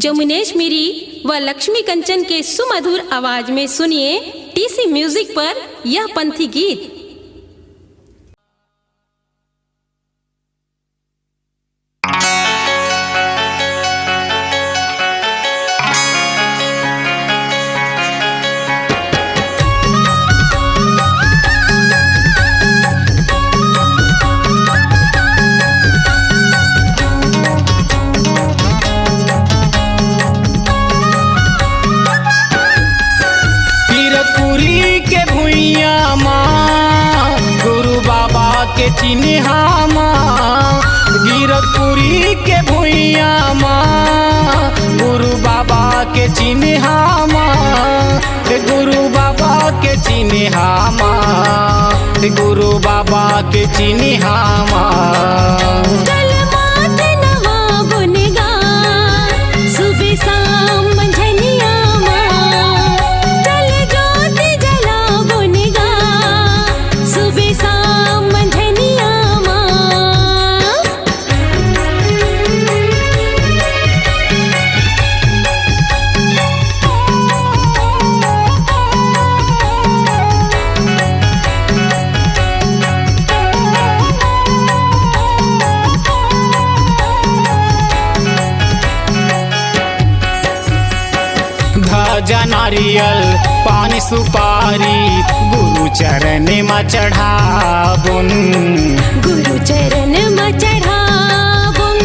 जमुनेश मेरी व लक्ष्मी कंचन के सुमधुर आवाज में सुनिए टीसी म्यूजिक पर यह पंथी गीत। चिन्हामा गिरपुरी के भुइया माँ गुरु बाबा के चिन्हामा गुरु बाबा के चिन्हामा गुरु बाबा के चिन्हामा ध्वजा नारियल पानी सुपारी गुरु चरण में चढ़ाबुन गुरु चरण में चढ़ाबुन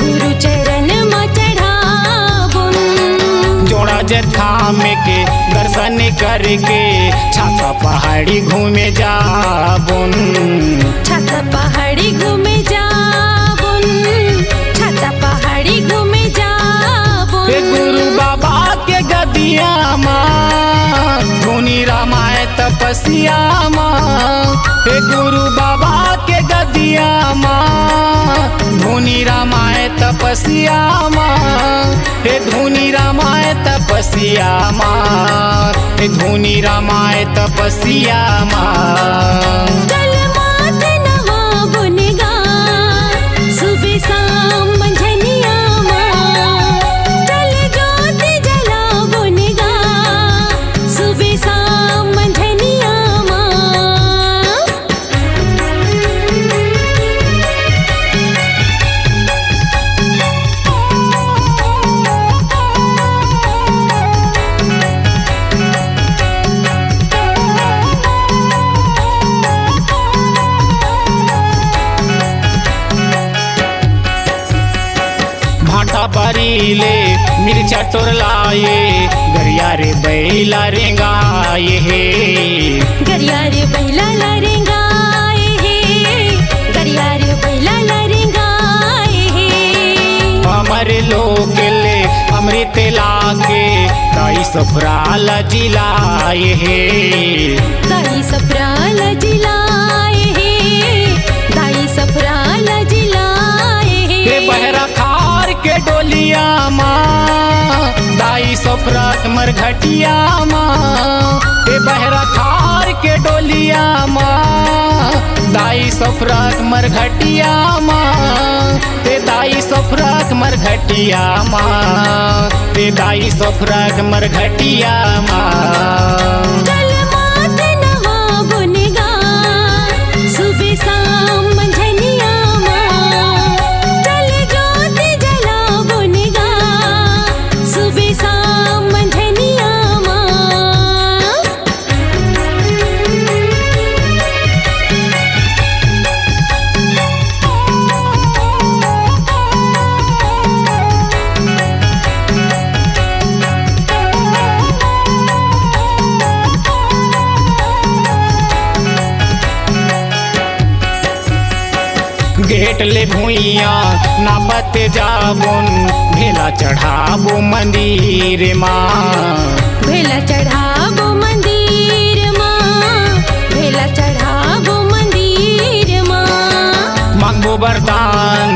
गुरु चरण में चढ़ाबुन जोड़ा जथा में के दर्शन करके छाता पहाड़ी घूमे जाबुन छाता पहाड़ी घूमे जाबुन छाता पहाड़ी घूमे जाबुन गुरु बाबा के गदिया माँ धुनी रामाय तपस्या माँ गुरु बाबा के गदिया माँ धुनी रामाय तपस्या माँ धुनी रामाय तपस्या माँ धुनी रामाय तपस्या माँ बरीले मिर्चा टोर लाए गरिया रे बैला रेंगाए हे गरिया रे बैला रेंगाए हे गरिया रे बैला रेंगाए हे हमारे लोग ले अमृत लाके दाई सफराल जिलाए हे दाई सफराल जिलाए हे दाई सफराल जिलाए हे बहरा के डोलिया माँ दाई सफरत मरघटिया माँ बहरा खार के डोलिया माँ दाई सफरत मरघटिया माँ दाई सफरत मरघटिया माँ दाई सफरत मरघटिया माँ गेट ले भुइया नापत जाबुन भेला चढ़ाबो मंदिर माँ भेला चढ़ाबो मंदिर माँ भेला चढ़ाबो मंदिर माँ मांगो वरदान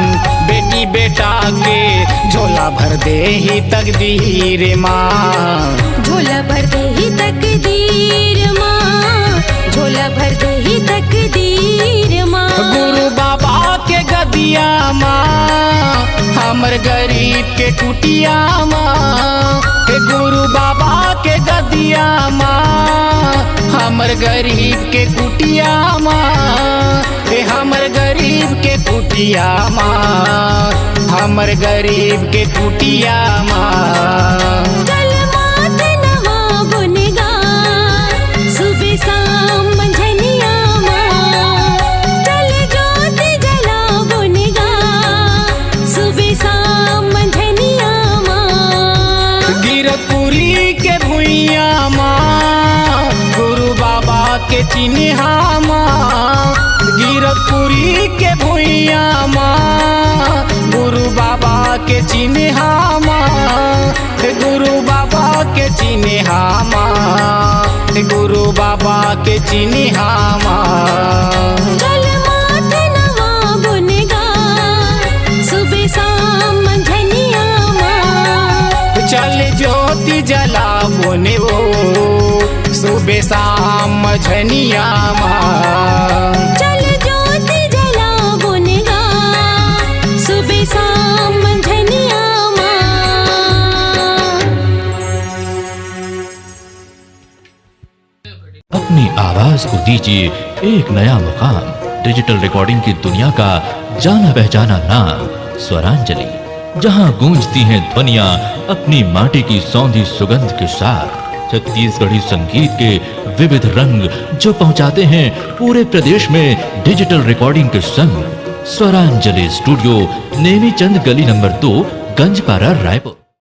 बेटी बेटा के झोला भर दे ही तकदीर माँ झोला भर दे ही तकदीर माँ झोला भर दे ही तकदीर माँ गुरु बाबा के गदिया माँ हमर गरीब के कुटिया माँ, हे गुरु बाबा के गदिया माँ, हमर गरीब के कुटिया माँ, हे हमर गरीब के कुटिया माँ, हमर गरीब के कुटिया माँ। चल माथे नवा गुनगान सुबह शाम मंझनिया माँ, चल ज्योति जला गुनगान सुबह शाम मंझनिया माँ। गिरपुरी के भुइया माँ, गुरु बाबा के चिन्हा माँ, गिरपुरी के भुइया माँ, गुरु बाबा के चिन्हा माँ, गुरु बाबा के चिन्हा माँ, गुरु बाबा के चिन्हा माँ। चल माथे नवा गुनगान सुबह शाम मंझनिया माँ, चल ज्योति जला बोने वो सुबह शाम मझनिया माँ। चल ज्योति जला गुनगान सुबह शाम मंझनिया माँ। अपनी आवाज को दीजिए एक नया मुकाम। डिजिटल रिकॉर्डिंग की दुनिया का जाना पहचाना नाम स्वरांजलि, जहां गूंजती हैं ध्वनियां अपनी माटी की सौंधी सुगंध के साथ। छत्तीसगढ़ी संगीत के विविध रंग जो पहुंचाते हैं पूरे प्रदेश में डिजिटल रिकॉर्डिंग के संग। स्वरांजलि स्टूडियो, नेमीचंद गली नंबर 2, गंजपारा, रायपुर।